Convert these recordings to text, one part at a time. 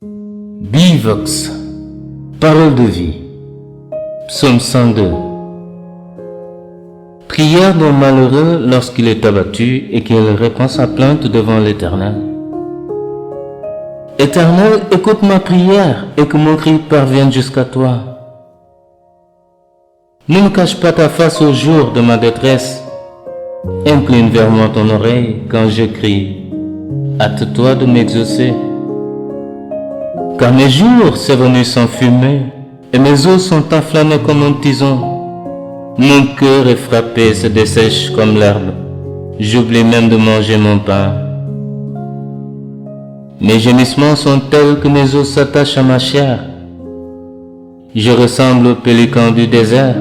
Bivox, parole de vie, psaume 102. Prière d'un malheureux lorsqu'il est abattu et qu'il répand sa plainte devant l'Éternel. Éternel, écoute ma prière et que mon cri parvienne jusqu'à toi. Ne me cache pas ta face au jour de ma détresse. Incline vers moi ton oreille quand je crie. Hâte-toi de m'exaucer. Car mes jours sont venus sans fumée, et mes os sont enflammés comme un tison. Mon cœur est frappé, se dessèche comme l'herbe. J'oublie même de manger mon pain. Mes gémissements sont tels que mes os s'attachent à ma chair. Je ressemble au pélican du désert.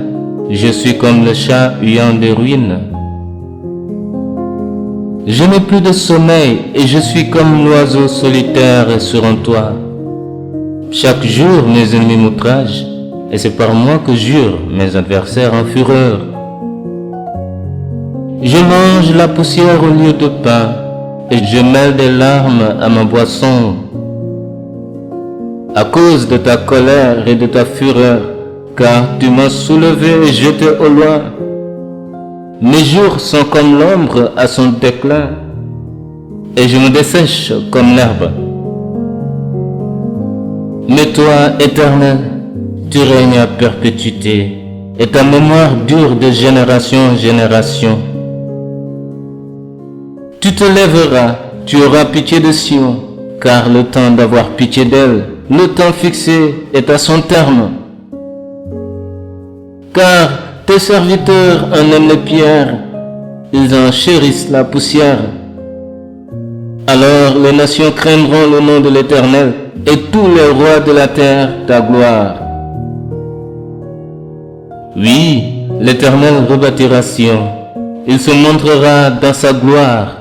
Je suis comme le chat huyant des ruines. Je n'ai plus de sommeil et je suis comme l'oiseau solitaire sur un toit. Chaque jour, mes ennemis m'outragent, et c'est par moi que jurent mes adversaires en fureur. Je mange la poussière au lieu de pain, et je mêle des larmes à ma boisson. À cause de ta colère et de ta fureur, car tu m'as soulevé et jeté au loin. Mes jours sont comme l'ombre à son déclin, et je me dessèche comme l'herbe. Mais toi, Éternel, tu règnes à perpétuité, et ta mémoire dure de génération en génération. Tu te lèveras, tu auras pitié de Sion, car le temps d'avoir pitié d'elle, le temps fixé est à son terme. Car tes serviteurs en aiment les pierres, ils en chérissent la poussière. Alors les nations craindront le nom de l'Éternel, et tous les rois de la terre ta gloire. Oui, l'Éternel rebâtira Sion, il se montrera dans sa gloire.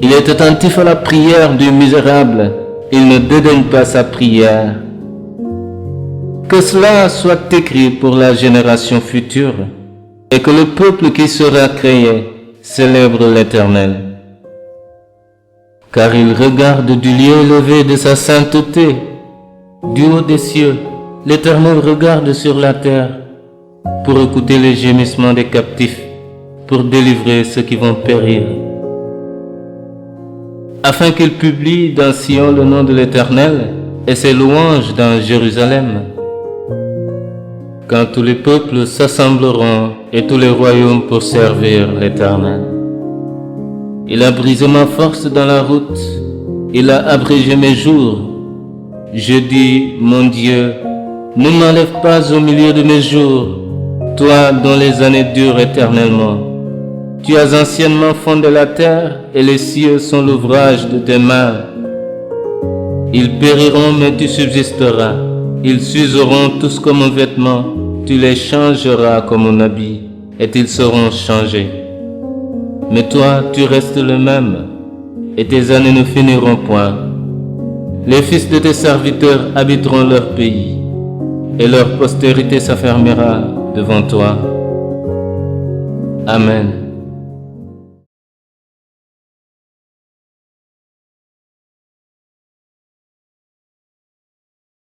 Il est attentif à la prière du misérable, il ne dédaigne pas sa prière. Que cela soit écrit pour la génération future, et que le peuple qui sera créé célèbre l'Éternel. Car il regarde du lieu élevé de sa sainteté, du haut des cieux, l'Éternel regarde sur la terre, pour écouter les gémissements des captifs, pour délivrer ceux qui vont périr. Afin qu'il publie dans Sion le nom de l'Éternel, et ses louanges dans Jérusalem. Quand tous les peuples s'assembleront et tous les royaumes pour servir l'Éternel. Il a brisé ma force dans la route, il a abrégé mes jours. Je dis, mon Dieu, ne m'enlève pas au milieu de mes jours, toi dont les années durent éternellement. Tu as anciennement fondé la terre et les cieux sont l'ouvrage de tes mains. Ils périront mais tu subsisteras, ils s'useront tous comme un vêtement, tu les changeras comme un habit et ils seront changés. Mais toi, tu restes le même, et tes années ne finiront point. Les fils de tes serviteurs habiteront leur pays, et leur postérité s'affermira devant toi. Amen.